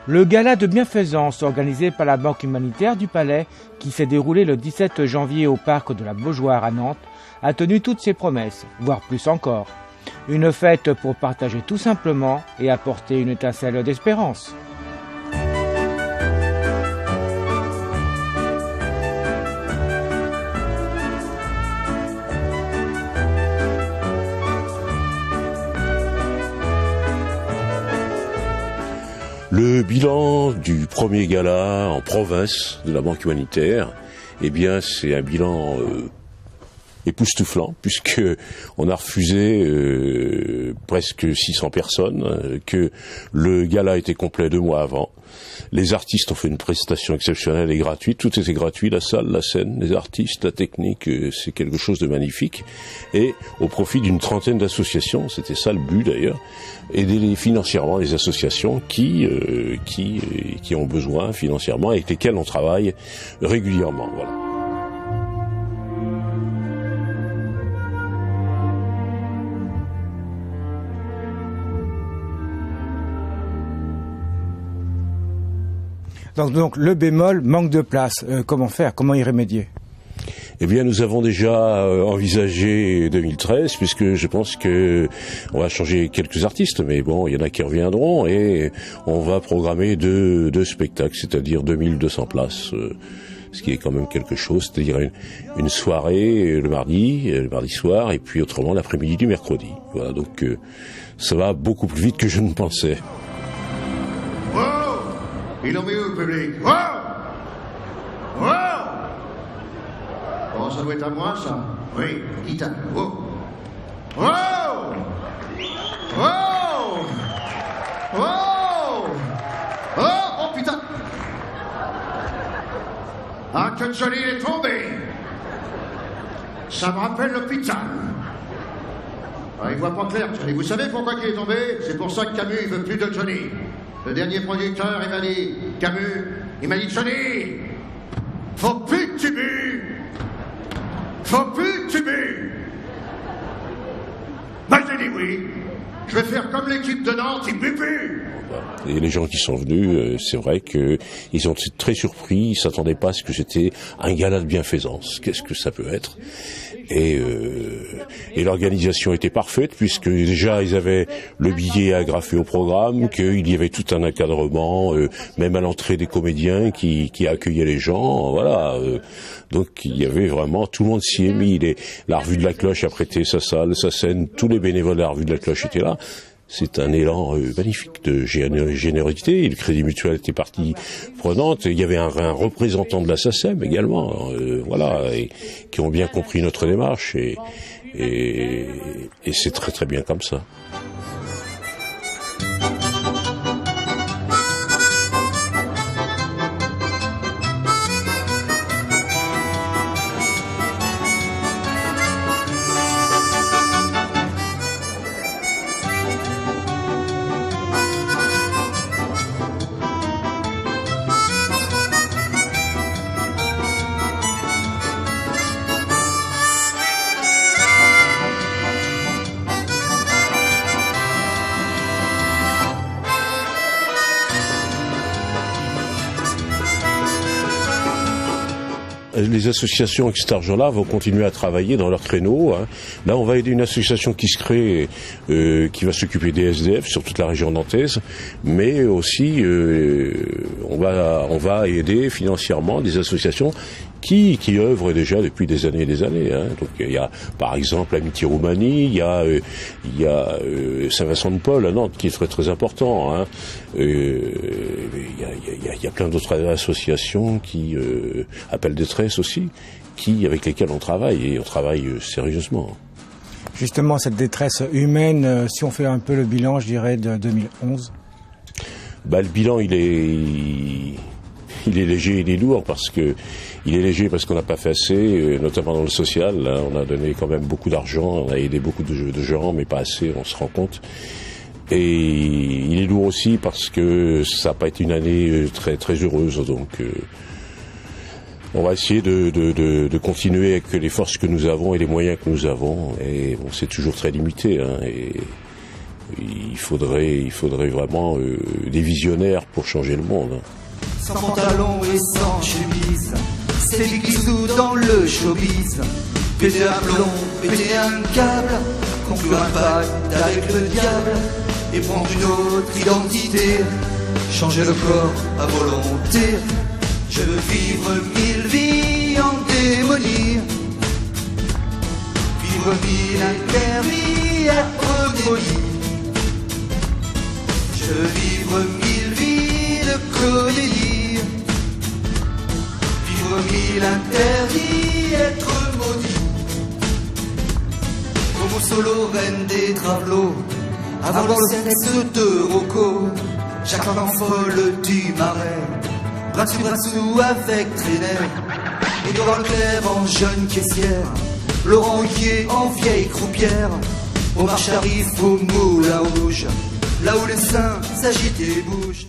Le gala de bienfaisance organisé par la Banque humanitaire du Palais, qui s'est déroulé le 17 janvier au parc de la Beaujoire à Nantes, a tenu toutes ses promesses, voire plus encore. Une fête pour partager tout simplement et apporter une étincelle d'espérance. Le bilan du premier gala en province de la Banque humanitaire, eh bien, c'est un bilan époustouflant, puisque on a refusé presque 600 personnes, que le gala était complet 2 mois avant. Les artistes ont fait une prestation exceptionnelle et gratuite. Tout était gratuit, la salle, la scène, les artistes, la technique, c'est quelque chose de magnifique. Et au profit d'une trentaine d'associations, c'était ça le but d'ailleurs, aider financièrement les associations qui ont besoin financièrement et avec lesquelles on travaille régulièrement. Voilà. Donc le bémol, manque de place. Comment faire? Comment y remédier? Eh bien, nous avons déjà envisagé 2013, puisque je pense que on va changer quelques artistes, mais bon, il y en a qui reviendront, et on va programmer deux spectacles, c'est-à-dire 2200 places, ce qui est quand même quelque chose, c'est-à-dire une soirée le mardi soir, et puis autrement l'après-midi du mercredi. Voilà, donc ça va beaucoup plus vite que je ne pensais. Ils l'ont mis où, le public? Wow! Wow! Bon, ça doit être à moi, ça. Oui, guitare. Wow! Wow! Wow! Wow! Oh, putain! Ah, que Johnny est tombé! Ça me rappelle l'hôpital. Ah, il voit pas clair, Johnny. Vous savez pourquoi il est tombé? C'est pour ça que Camus, il veut plus de Johnny. Le dernier producteur, il m'a dit, Camus, il m'a dit, Johnny, faut plus que tu bues. Faut plus que tu bues. Ben, j'ai dit oui. Je vais faire comme l'équipe de Nantes, ils buent plus. Et les gens qui sont venus, c'est vrai qu'ils ont été très surpris, ils s'attendaient pas à ce que c'était un gala de bienfaisance. Qu'est-ce que ça peut être? Et l'organisation était parfaite, puisque déjà ils avaient le billet agrafé au programme, qu'il y avait tout un encadrement, même à l'entrée des comédiens qui accueillaient les gens, voilà. Donc il y avait vraiment, tout le monde s'y est mis. La Revue de la Cloche a prêté sa salle, sa scène, tous les bénévoles de la Revue de la Cloche étaient là. C'est un élan magnifique de générosité. Et le Crédit Mutuel était partie prenante. Il y avait un représentant de la SACEM également, voilà, et qui ont bien compris notre démarche. Et c'est très très bien comme ça. Les associations avec cet argent-là vont continuer à travailler dans leur créneau. Hein. Là, on va aider une association qui se crée, qui va s'occuper des SDF sur toute la région nantaise, mais aussi on va aider financièrement des associations qui œuvrent déjà depuis des années et des années. Hein. Donc il y a par exemple Amitié Roumanie, il y a Saint-Vincent de Paul à Nantes qui est très très important. Hein. Il y a plein d'autres associations qui Appel détresse aussi, avec lesquelles on travaille, et on travaille sérieusement. Justement, cette détresse humaine, si on fait un peu le bilan, je dirais, de 2011. Le bilan, il est léger, il est lourd, il est léger parce qu'on n'a pas fait assez, notamment dans le social. Là, on a donné quand même beaucoup d'argent, on a aidé beaucoup de gens, mais pas assez, on se rend compte. Et il est lourd aussi parce que ça n'a pas été une année très très heureuse, donc on va essayer de continuer avec les forces que nous avons et les moyens que nous avons. Et bon, c'est toujours très limité, hein, Il faudrait vraiment des visionnaires pour changer le monde. Sans pantalon et sans chemise, c'est Big Bisou dans le showbiz. Péter un plomb, péter un câble, conclure un pacte avec le diable et prendre une autre identité, changer le corps à volonté. Je veux vivre 1000 vies en démonie, vivre 1000 interdits, être poli. Je veux vivre 1000 vies de comédie, vivre 1000 interdits, être maudit. Homo solo, reine des travelots, avoir le sexe de Rocco, Jacques folle du marais, bras dessous avec Traîner, Édouard Leclerc en jeune caissière, Laurent Huguier en vieille croupière, Omar Sharif au moulin rouge, là où les seins s'agitent et bougent.